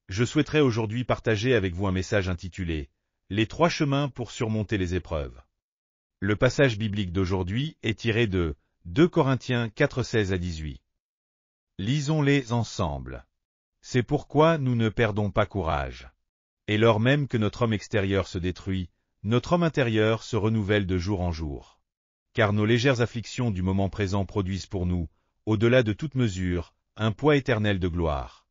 Je souhaiterais aujourd'hui partager avec vous un message intitulé « Les 3 chemins pour surmonter les épreuves ». Le passage biblique d'aujourd'hui est tiré de 2 Corinthiens 4, 16 à 18. Lisons-les ensemble. C'est pourquoi nous ne perdons pas courage. Et lors même que notre homme extérieur se détruit, notre homme intérieur se renouvelle de jour en jour. Car nos légères afflictions du moment présent produisent pour nous, au-delà de toute mesure, un poids éternel de gloire.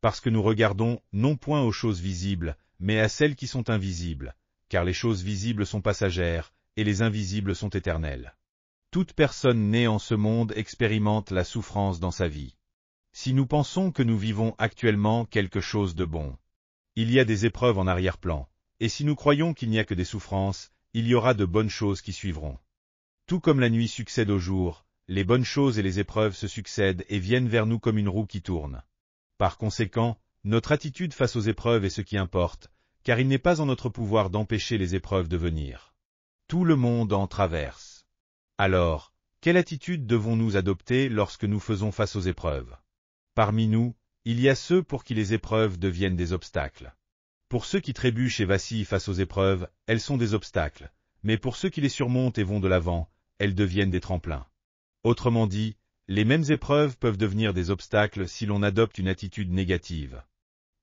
Parce que nous regardons, non point aux choses visibles, mais à celles qui sont invisibles, car les choses visibles sont passagères, et les invisibles sont éternelles. Toute personne née en ce monde expérimente la souffrance dans sa vie. Si nous pensons que nous vivons actuellement quelque chose de bon, il y a des épreuves en arrière-plan, et si nous croyons qu'il n'y a que des souffrances, il y aura de bonnes choses qui suivront. Tout comme la nuit succède au jour, les bonnes choses et les épreuves se succèdent et viennent vers nous comme une roue qui tourne. Par conséquent, notre attitude face aux épreuves est ce qui importe, car il n'est pas en notre pouvoir d'empêcher les épreuves de venir. Tout le monde en traverse. Alors, quelle attitude devons-nous adopter lorsque nous faisons face aux épreuves? Parmi nous, il y a ceux pour qui les épreuves deviennent des obstacles. Pour ceux qui trébuchent et vacillent face aux épreuves, elles sont des obstacles, mais pour ceux qui les surmontent et vont de l'avant, elles deviennent des tremplins. Autrement dit, les mêmes épreuves peuvent devenir des obstacles si l'on adopte une attitude négative.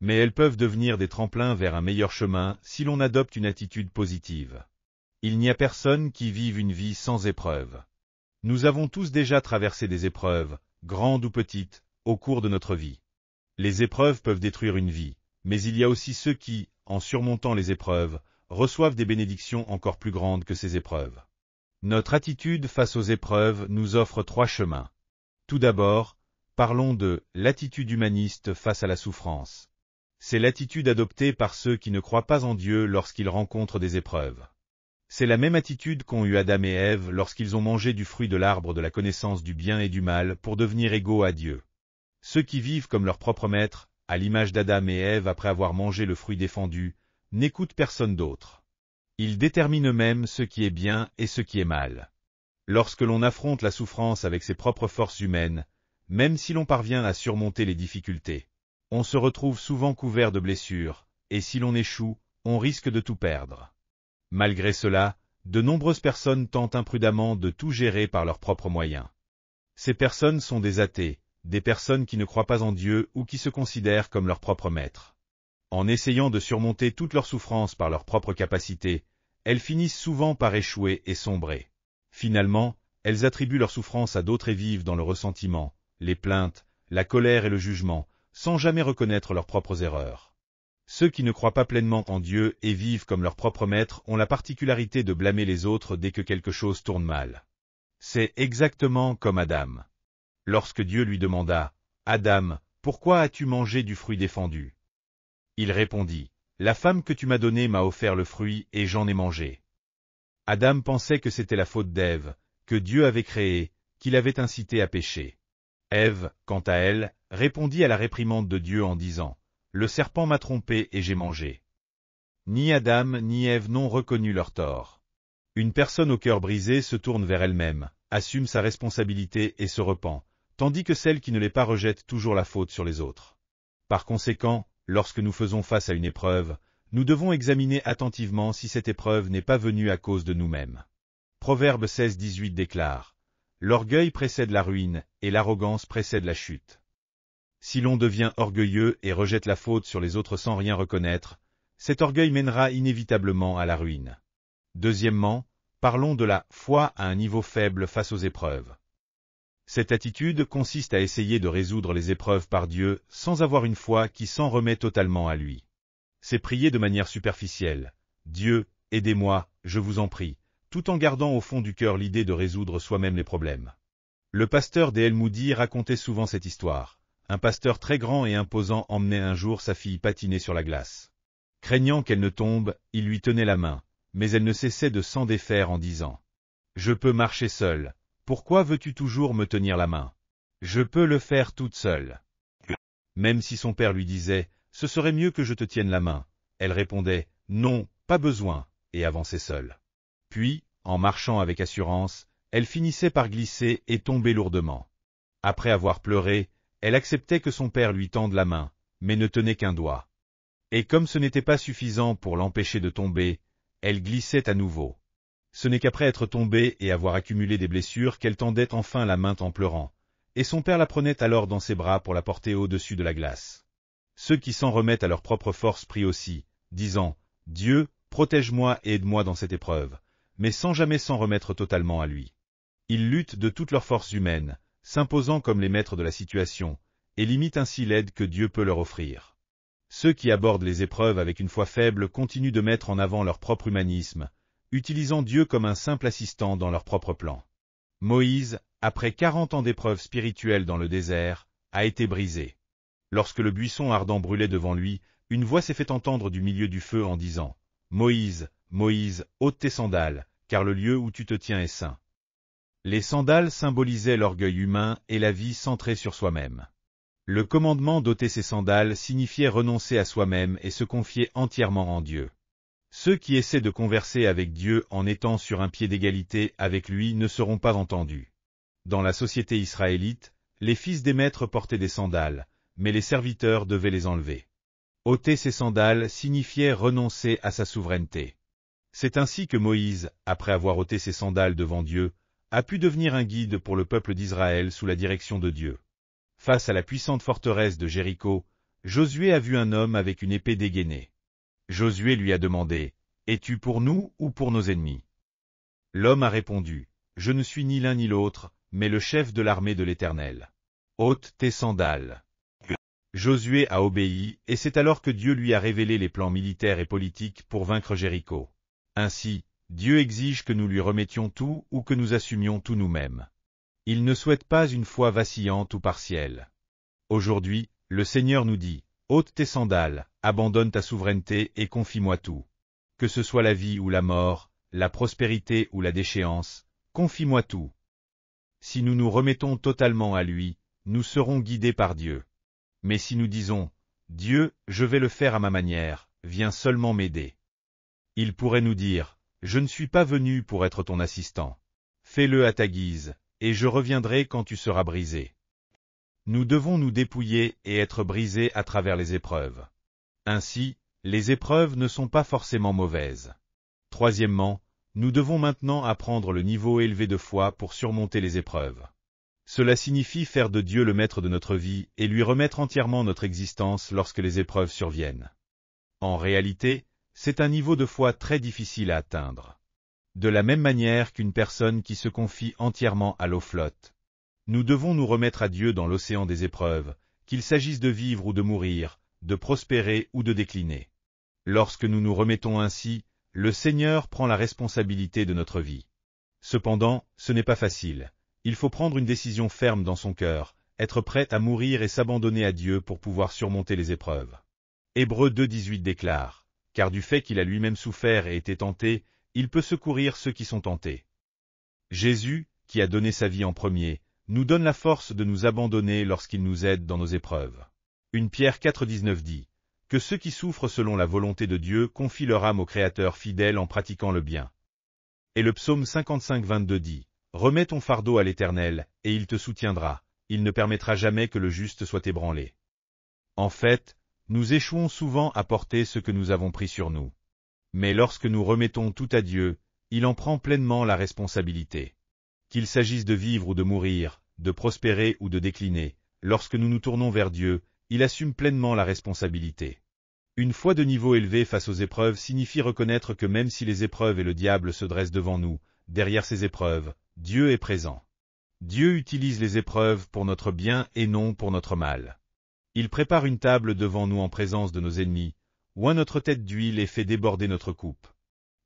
Mais elles peuvent devenir des tremplins vers un meilleur chemin si l'on adopte une attitude positive. Il n'y a personne qui vive une vie sans épreuves. Nous avons tous déjà traversé des épreuves, grandes ou petites, au cours de notre vie. Les épreuves peuvent détruire une vie, mais il y a aussi ceux qui, en surmontant les épreuves, reçoivent des bénédictions encore plus grandes que ces épreuves. Notre attitude face aux épreuves nous offre 3 chemins. Tout d'abord, parlons de l'attitude humaniste face à la souffrance. C'est l'attitude adoptée par ceux qui ne croient pas en Dieu lorsqu'ils rencontrent des épreuves. C'est la même attitude qu'ont eu Adam et Ève lorsqu'ils ont mangé du fruit de l'arbre de la connaissance du bien et du mal pour devenir égaux à Dieu. Ceux qui vivent comme leur propre maître, à l'image d'Adam et Ève après avoir mangé le fruit défendu, n'écoutent personne d'autre. Ils déterminent eux-mêmes ce qui est bien et ce qui est mal. Lorsque l'on affronte la souffrance avec ses propres forces humaines, même si l'on parvient à surmonter les difficultés, on se retrouve souvent couvert de blessures, et si l'on échoue, on risque de tout perdre. Malgré cela, de nombreuses personnes tentent imprudemment de tout gérer par leurs propres moyens. Ces personnes sont des athées, des personnes qui ne croient pas en Dieu ou qui se considèrent comme leur propre maître. En essayant de surmonter toutes leurs souffrances par leurs propres capacités, elles finissent souvent par échouer et sombrer. Finalement, elles attribuent leurs souffrances à d'autres et vivent dans le ressentiment, les plaintes, la colère et le jugement, sans jamais reconnaître leurs propres erreurs. Ceux qui ne croient pas pleinement en Dieu et vivent comme leur propre maître ont la particularité de blâmer les autres dès que quelque chose tourne mal. C'est exactement comme Adam. Lorsque Dieu lui demanda « Adam, pourquoi as-tu mangé du fruit défendu ?» Il répondit « La femme que tu m'as donnée m'a offert le fruit et j'en ai mangé. » Adam pensait que c'était la faute d'Ève, que Dieu avait créée, qui l'avait incité à pécher. Ève, quant à elle, répondit à la réprimande de Dieu en disant « Le serpent m'a trompé et j'ai mangé. » Ni Adam ni Ève n'ont reconnu leur tort. Une personne au cœur brisé se tourne vers elle-même, assume sa responsabilité et se repent, tandis que celle qui ne l'est pas rejette toujours la faute sur les autres. Par conséquent, lorsque nous faisons face à une épreuve, nous devons examiner attentivement si cette épreuve n'est pas venue à cause de nous-mêmes. Proverbe 16-18 déclare « L'orgueil précède la ruine, et l'arrogance précède la chute. » Si l'on devient orgueilleux et rejette la faute sur les autres sans rien reconnaître, cet orgueil mènera inévitablement à la ruine. Deuxièmement, parlons de la foi à un niveau faible face aux épreuves. Cette attitude consiste à essayer de résoudre les épreuves par Dieu sans avoir une foi qui s'en remet totalement à lui. C'est prier de manière superficielle. « Dieu, aidez-moi, je vous en prie », tout en gardant au fond du cœur l'idée de résoudre soi-même les problèmes. Le pasteur D.L. Moody racontait souvent cette histoire. Un pasteur très grand et imposant emmenait un jour sa fille patiner sur la glace. Craignant qu'elle ne tombe, il lui tenait la main, mais elle ne cessait de s'en défaire en disant « Je peux marcher seule, pourquoi veux-tu toujours me tenir la main? Je peux le faire toute seule. » Même si son père lui disait « Ce serait mieux que je te tienne la main », elle répondait « Non, pas besoin », et avançait seule. Puis, en marchant avec assurance, elle finissait par glisser et tomber lourdement. Après avoir pleuré, elle acceptait que son père lui tende la main, mais ne tenait qu'un doigt. Et comme ce n'était pas suffisant pour l'empêcher de tomber, elle glissait à nouveau. Ce n'est qu'après être tombée et avoir accumulé des blessures qu'elle tendait enfin la main en pleurant, et son père la prenait alors dans ses bras pour la porter au-dessus de la glace. Ceux qui s'en remettent à leur propre force prient aussi, disant « Dieu, protège-moi et aide-moi dans cette épreuve », mais sans jamais s'en remettre totalement à lui. Ils luttent de toutes leurs forces humaines, s'imposant comme les maîtres de la situation, et limitent ainsi l'aide que Dieu peut leur offrir. Ceux qui abordent les épreuves avec une foi faible continuent de mettre en avant leur propre humanisme, utilisant Dieu comme un simple assistant dans leur propre plan. Moïse, après 40 ans d'épreuves spirituelles dans le désert, a été brisé. Lorsque le buisson ardent brûlait devant lui, une voix s'est fait entendre du milieu du feu en disant « Moïse, Moïse, ôte tes sandales, car le lieu où tu te tiens est saint. » Les sandales symbolisaient l'orgueil humain et la vie centrée sur soi-même. Le commandement d'ôter ses sandales signifiait renoncer à soi-même et se confier entièrement en Dieu. Ceux qui essaient de converser avec Dieu en étant sur un pied d'égalité avec lui ne seront pas entendus. Dans la société israélite, les fils des maîtres portaient des sandales, mais les serviteurs devaient les enlever. Ôter ses sandales signifiait renoncer à sa souveraineté. C'est ainsi que Moïse, après avoir ôté ses sandales devant Dieu, a pu devenir un guide pour le peuple d'Israël sous la direction de Dieu. Face à la puissante forteresse de Jéricho, Josué a vu un homme avec une épée dégainée. Josué lui a demandé « Es-tu pour nous ou pour nos ennemis ?» L'homme a répondu « Je ne suis ni l'un ni l'autre, mais le chef de l'armée de l'Éternel. Ôte tes sandales. » Josué a obéi, et c'est alors que Dieu lui a révélé les plans militaires et politiques pour vaincre Jéricho. Ainsi, Dieu exige que nous lui remettions tout ou que nous assumions tout nous-mêmes. Il ne souhaite pas une foi vacillante ou partielle. Aujourd'hui, le Seigneur nous dit « Ôte tes sandales, abandonne ta souveraineté et confie-moi tout. Que ce soit la vie ou la mort, la prospérité ou la déchéance, confie-moi tout. » Si nous nous remettons totalement à lui, nous serons guidés par Dieu. Mais si nous disons « Dieu, je vais le faire à ma manière, viens seulement m'aider. » Il pourrait nous dire « Je ne suis pas venu pour être ton assistant. Fais-le à ta guise, et je reviendrai quand tu seras brisé. » Nous devons nous dépouiller et être brisés à travers les épreuves. Ainsi, les épreuves ne sont pas forcément mauvaises. Troisièmement, nous devons maintenant apprendre le niveau élevé de foi pour surmonter les épreuves. Cela signifie faire de Dieu le maître de notre vie et lui remettre entièrement notre existence lorsque les épreuves surviennent. En réalité, c'est un niveau de foi très difficile à atteindre. De la même manière qu'une personne qui se confie entièrement à l'eau flotte. Nous devons nous remettre à Dieu dans l'océan des épreuves, qu'il s'agisse de vivre ou de mourir, de prospérer ou de décliner. Lorsque nous nous remettons ainsi, le Seigneur prend la responsabilité de notre vie. Cependant, ce n'est pas facile. Il faut prendre une décision ferme dans son cœur, être prêt à mourir et s'abandonner à Dieu pour pouvoir surmonter les épreuves. Hébreux 2,18 déclare « Car du fait qu'il a lui-même souffert et été tenté, il peut secourir ceux qui sont tentés. » Jésus, qui a donné sa vie en premier, nous donne la force de nous abandonner lorsqu'il nous aide dans nos épreuves. 1 Pierre 4,19 dit « Que ceux qui souffrent selon la volonté de Dieu confient leur âme au Créateur fidèle en pratiquant le bien. » Et le psaume 55,22 dit « Remets ton fardeau à l'Éternel, et il te soutiendra, il ne permettra jamais que le juste soit ébranlé. » En fait, nous échouons souvent à porter ce que nous avons pris sur nous. Mais lorsque nous remettons tout à Dieu, il en prend pleinement la responsabilité. Qu'il s'agisse de vivre ou de mourir, de prospérer ou de décliner, lorsque nous nous tournons vers Dieu, il assume pleinement la responsabilité. Une foi de niveau élevé face aux épreuves signifie reconnaître que même si les épreuves et le diable se dressent devant nous, derrière ces épreuves, Dieu est présent. Dieu utilise les épreuves pour notre bien et non pour notre mal. Il prépare une table devant nous en présence de nos ennemis, oint notre tête d'huile et fait déborder notre coupe.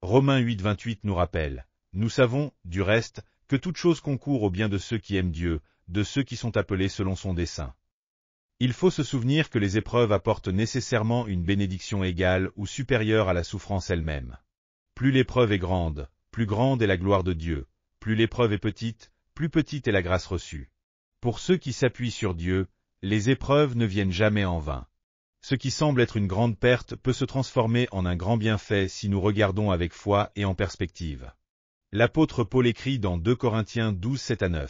Romains 8,28 nous rappelle, nous savons, du reste, que toute chose concourt au bien de ceux qui aiment Dieu, de ceux qui sont appelés selon son dessein. Il faut se souvenir que les épreuves apportent nécessairement une bénédiction égale ou supérieure à la souffrance elle-même. Plus l'épreuve est grande est la gloire de Dieu, plus l'épreuve est petite est la grâce reçue. Pour ceux qui s'appuient sur Dieu, les épreuves ne viennent jamais en vain. Ce qui semble être une grande perte peut se transformer en un grand bienfait si nous regardons avec foi et en perspective. L'apôtre Paul écrit dans 2 Corinthiens 12, 7-9.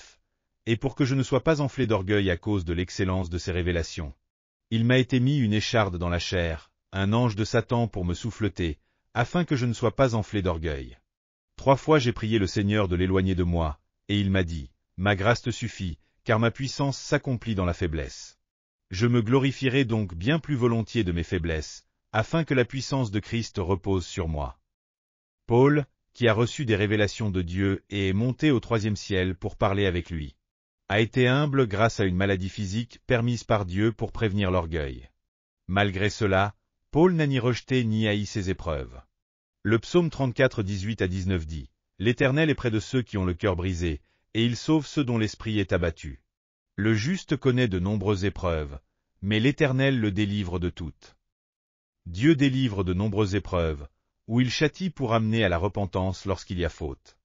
Et pour que je ne sois pas enflé d'orgueil à cause de l'excellence de ces révélations. Il m'a été mis une écharde dans la chair, un ange de Satan pour me souffleter, afin que je ne sois pas enflé d'orgueil. 3 fois j'ai prié le Seigneur de l'éloigner de moi, et il m'a dit, ma grâce te suffit, car ma puissance s'accomplit dans la faiblesse. Je me glorifierai donc bien plus volontiers de mes faiblesses, afin que la puissance de Christ repose sur moi. Paul, qui a reçu des révélations de Dieu et est monté au 3e ciel pour parler avec lui, a été humble grâce à une maladie physique permise par Dieu pour prévenir l'orgueil. Malgré cela, Paul n'a ni rejeté ni haï ses épreuves. Le psaume 34, 18 à 19 dit, « L'Éternel est près de ceux qui ont le cœur brisé, et il sauve ceux dont l'esprit est abattu. Le juste connaît de nombreuses épreuves, mais l'Éternel le délivre de toutes. » Dieu délivre de nombreuses épreuves, où il châtie pour amener à la repentance lorsqu'il y a faute.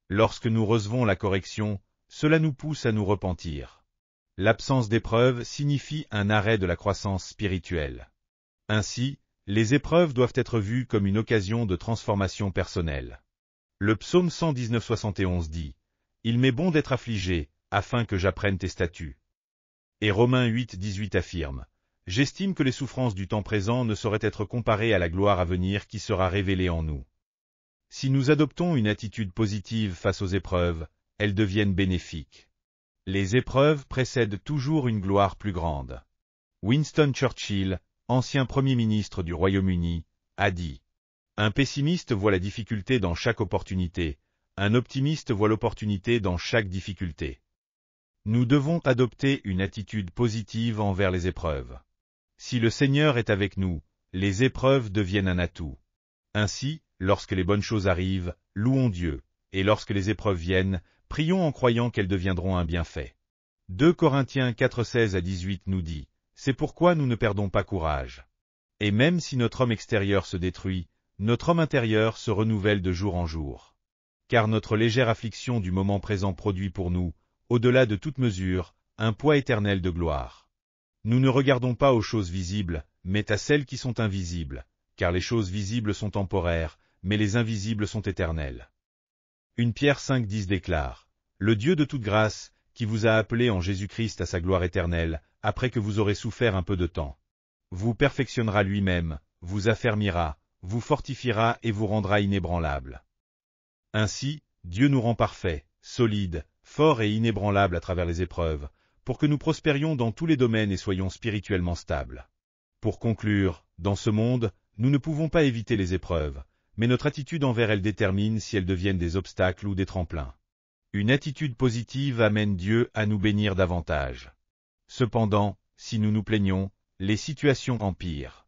Lorsque nous recevons la correction, cela nous pousse à nous repentir. L'absence d'épreuves signifie un arrêt de la croissance spirituelle. Ainsi, les épreuves doivent être vues comme une occasion de transformation personnelle. Le psaume 119-71 dit, « Il m'est bon d'être affligé, afin que j'apprenne tes statuts. » Et Romains 8-18 affirme, « J'estime que les souffrances du temps présent ne sauraient être comparées à la gloire à venir qui sera révélée en nous. » Si nous adoptons une attitude positive face aux épreuves, elles deviennent bénéfiques. Les épreuves précèdent toujours une gloire plus grande. Winston Churchill, ancien Premier ministre du Royaume-Uni, a dit, « Un pessimiste voit la difficulté dans chaque opportunité, un optimiste voit l'opportunité dans chaque difficulté. » Nous devons adopter une attitude positive envers les épreuves. Si le Seigneur est avec nous, les épreuves deviennent un atout. Ainsi, lorsque les bonnes choses arrivent, louons Dieu, et lorsque les épreuves viennent, prions en croyant qu'elles deviendront un bienfait. 2 Corinthiens 4, 16 à 18 nous dit, « C'est pourquoi nous ne perdons pas courage. Et même si notre homme extérieur se détruit, notre homme intérieur se renouvelle de jour en jour. Car notre légère affliction du moment présent produit pour nous, au-delà de toute mesure, un poids éternel de gloire. Nous ne regardons pas aux choses visibles, mais à celles qui sont invisibles, car les choses visibles sont temporaires, mais les invisibles sont éternelles. » 1 Pierre 5,10 déclare, « Le Dieu de toute grâce, qui vous a appelé en Jésus-Christ à sa gloire éternelle, après que vous aurez souffert un peu de temps, vous perfectionnera lui-même, vous affermira, vous fortifiera et vous rendra inébranlable. » Ainsi, Dieu nous rend parfaits, solides, forts et inébranlables à travers les épreuves, pour que nous prospérions dans tous les domaines et soyons spirituellement stables. Pour conclure, dans ce monde, nous ne pouvons pas éviter les épreuves, mais notre attitude envers elles détermine si elles deviennent des obstacles ou des tremplins. Une attitude positive amène Dieu à nous bénir davantage. Cependant, si nous nous plaignons, les situations empirent.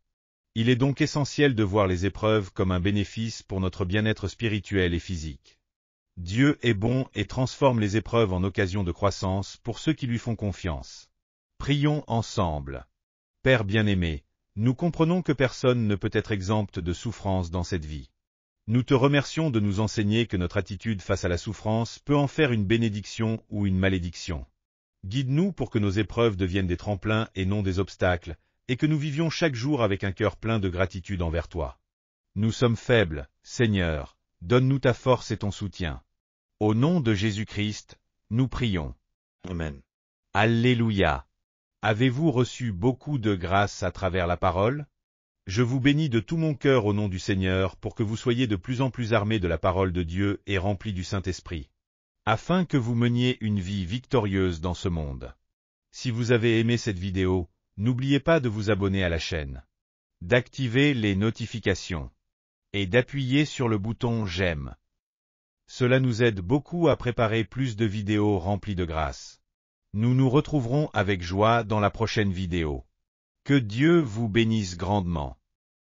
Il est donc essentiel de voir les épreuves comme un bénéfice pour notre bien-être spirituel et physique. Dieu est bon et transforme les épreuves en occasion de croissance pour ceux qui lui font confiance. Prions ensemble. Père bien-aimé, nous comprenons que personne ne peut être exempt de souffrance dans cette vie. Nous te remercions de nous enseigner que notre attitude face à la souffrance peut en faire une bénédiction ou une malédiction. Guide-nous pour que nos épreuves deviennent des tremplins et non des obstacles, et que nous vivions chaque jour avec un cœur plein de gratitude envers toi. Nous sommes faibles, Seigneur, donne-nous ta force et ton soutien. Au nom de Jésus-Christ, nous prions. Amen. Alléluia. Avez-vous reçu beaucoup de grâce à travers la parole? Je vous bénis de tout mon cœur au nom du Seigneur pour que vous soyez de plus en plus armés de la parole de Dieu et remplis du Saint-Esprit, afin que vous meniez une vie victorieuse dans ce monde. Si vous avez aimé cette vidéo, n'oubliez pas de vous abonner à la chaîne, d'activer les notifications et d'appuyer sur le bouton « J'aime ». Cela nous aide beaucoup à préparer plus de vidéos remplies de grâce. Nous nous retrouverons avec joie dans la prochaine vidéo. Que Dieu vous bénisse grandement.